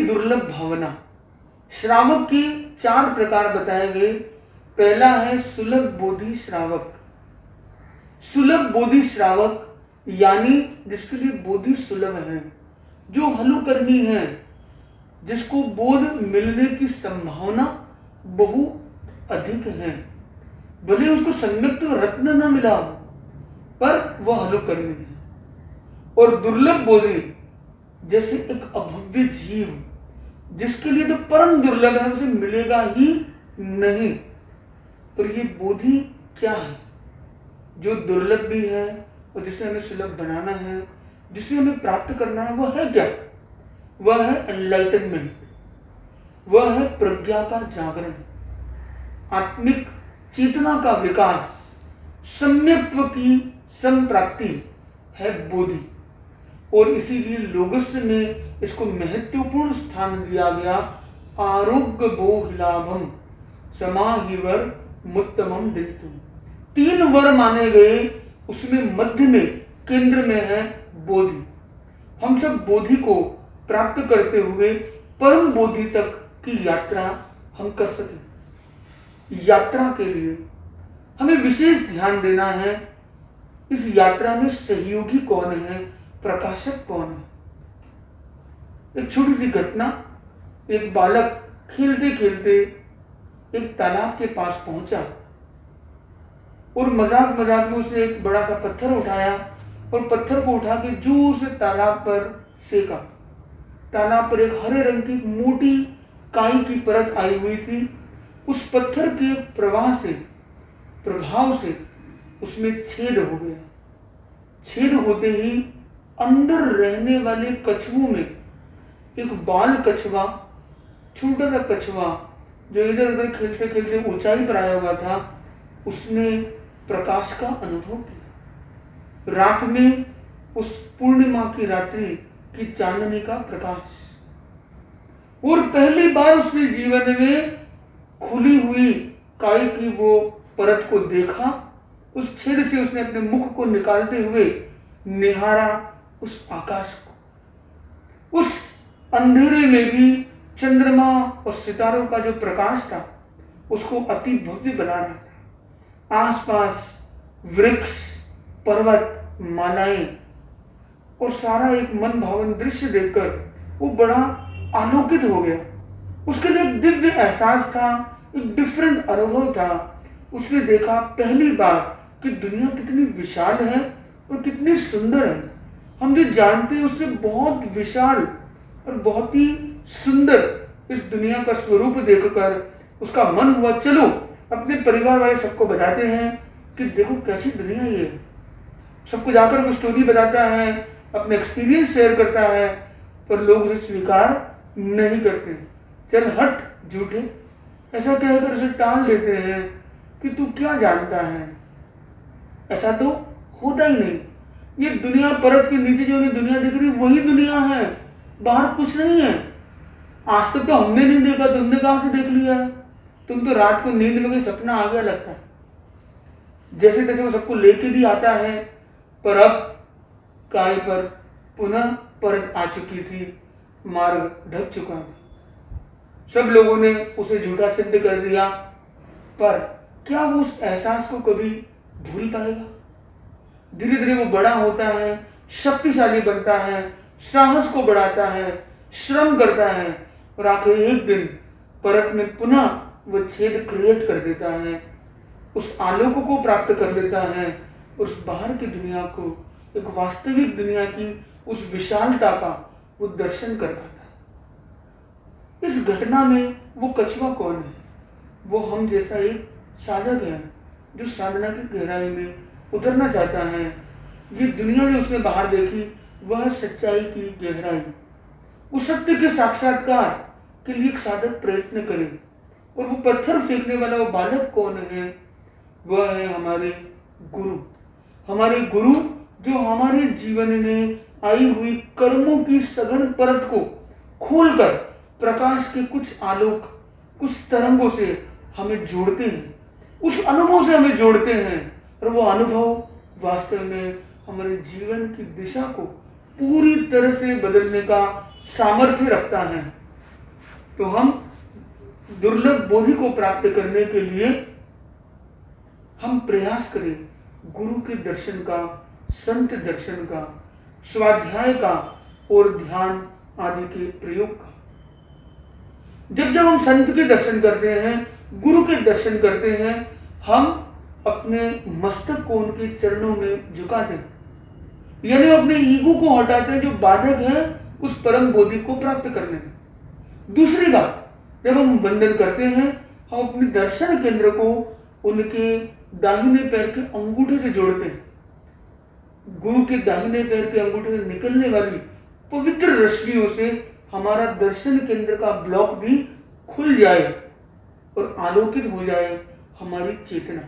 दुर्लभ भावना। श्रावक के 4 प्रकार बताए गए। पहला है सुलभ बोधि श्रावक। सुलभ बोधि श्रावक यानी जिसके लिए बोधि सुलभ है, जो हलुकर्मी है, जिसको बोध मिलने की संभावना बहुत अधिक है। भले उसको सम्यक रत्न न मिला हो, पर वह हलुकर्मी है। और दुर्लभ बोधि जैसे एक अभव्य जीव, जिसके लिए तो परम दुर्लभ है, उसे मिलेगा ही नहीं। पर ये बोधि क्या है जो दुर्लभ भी है और जिसे हमें सुलभ बनाना है, जिसे हमें प्राप्त करना है? वह है क्या? वह है एनलाइटनमेंट, वह है प्रज्ञा का जागरण, आत्मिक चेतना का विकास, सम्यक्त्व की संप्राप्ति है बोधि। और इसीलिए लोगस में इसको महत्वपूर्ण स्थान दिया गया। आरोग्य भोग लाभम समाहिवर मुत्तमम दित्तु। 3 वर माने गए, उसमें मध्य में केंद्र में है बोधि। हम सब बोधि को प्राप्त करते हुए परम बोधि तक की यात्रा हम कर सकें। यात्रा के लिए हमें विशेष ध्यान देना है। इस यात्रा में सहयोगी कौन है, प्रकाशक कौन है? एक छोटी सी घटना। एक बालक खेलते खेलते एक तालाब के पास पहुंचा और मजाक मजाक में उसने एक बड़ा सा पत्थर उठाया और पत्थर को उठा के जोर से तालाब पर फेंका। तालाब पर एक हरे रंग की मोटी काई की परत आई हुई थी। उस पत्थर के प्रभाव से उसमें छेद हो गया। छेद होते ही अंदर रहने वाले कछुओं में एक बाल कछुआ, छोटा सा कछुआ जो इधर उधर खेलते खेलते ऊंचाई पर आया हुआ था, उसने प्रकाश का अनुभव किया। रात में उस पूर्णिमा की रात्रि की चांदनी का प्रकाश, और पहली बार उसने जीवन में खुली हुई काई की वो परत को देखा। उस छेद से उसने अपने मुख को निकालते हुए निहारा उस आकाश को। उस अंधेरे में भी चंद्रमा और सितारों का जो प्रकाश था उसको अति भव्य बना रहा था। आसपास वृक्ष, पर्वत, मालाएं और सारा एक मन भावन दृश्य देखकर वो बड़ा आलोकित हो गया। उसके लिए एक दिव्य एहसास था, एक डिफरेंट अनुभव था। उसने देखा पहली बार कि दुनिया कितनी विशाल है और कितनी सुंदर है। हम जो जानते हैं उससे बहुत विशाल और बहुत ही सुंदर इस दुनिया का स्वरूप देखकर उसका मन हुआ, चलो अपने परिवार वाले सबको बताते हैं कि देखो कैसी दुनिया ये है। सबको जाकर वो स्टोरी बताता है, अपने एक्सपीरियंस शेयर करता है, पर लोग उसे स्वीकार नहीं करते। चल हट झूठे, ऐसा कहकर उसे टाल देते हैं कि तू क्या जानता है, ऐसा तो होता ही नहीं। ये दुनिया परत के नीचे जो हमें दुनिया दिख रही वही दुनिया है, बाहर कुछ नहीं है। आज तक तो हमने नहीं देखा, तुमने कहां से देख लिया है? तुम तो रात को नींद में कोई सपना आ गया लगता है। जैसे तैसे वो सबको लेके भी आता है, पर अब काय पर पुनः परत आ चुकी थी, मार्ग ढक चुका है। सब लोगों ने उसे झूठा सिद्ध कर दिया, पर क्या वो उस एहसास को कभी भूल पाएगा? धीरे धीरे वो बड़ा होता है, शक्तिशाली बनता है, साहस को बढ़ाता है, श्रम करता है, और आखिर एक दिन परत में पुनः वो छेद क्रिएट कर देता है, उस आलोक को प्राप्त कर लेता है, उस बाहर की दुनिया को, एक वास्तविक दुनिया की उस विशालता का वो दर्शन कर पाता है। इस घटना में वो कछुआ कौन है? वो हम जैसा एक साधक है जो साधना की गहराई में उतरना चाहता है। ये दुनिया जो उसने बाहर देखी वह सच्चाई की गहराई, उस सत्य के साक्षात्कार के लिए एक साधक प्रयत्न करे। और वो पत्थर फेंकने वाला वो बालक कौन है? वह है हमारे गुरु। हमारे गुरु जो हमारे जीवन में आई हुई कर्मों की सघन परत को खोलकर प्रकाश के कुछ आलोक, कुछ तरंगों से हमें जोड़ते हैं, उस अनुभव से हमें जोड़ते हैं। और वो अनुभव वास्तव में हमारे जीवन की दिशा को पूरी तरह से बदलने का सामर्थ्य रखता है। तो हम दुर्लभ बोधि को प्राप्त करने के लिए हम प्रयास करें गुरु के दर्शन का, संत दर्शन का, स्वाध्याय का और ध्यान आदि के प्रयोग का। जब जब हम संत के दर्शन करते हैं, गुरु के दर्शन करते हैं, हम अपने मस्तक को उनके चरणों में झुका दें, यानी अपने ईगो को हटाते हैं जो बाधक है उस परम बोधि को प्राप्त करने में। दूसरी बात, जब हम वंदन करते हैं, हम अपने दर्शन केंद्र को उनके दाहिने पैर के अंगूठे से जोड़ते हैं। गुरु के दाहिने पैर के अंगूठे से निकलने वाली पवित्र रश्मियों से हमारा दर्शन केंद्र का ब्लॉक भी खुल जाए और आलोकित हो जाए हमारी चेतना।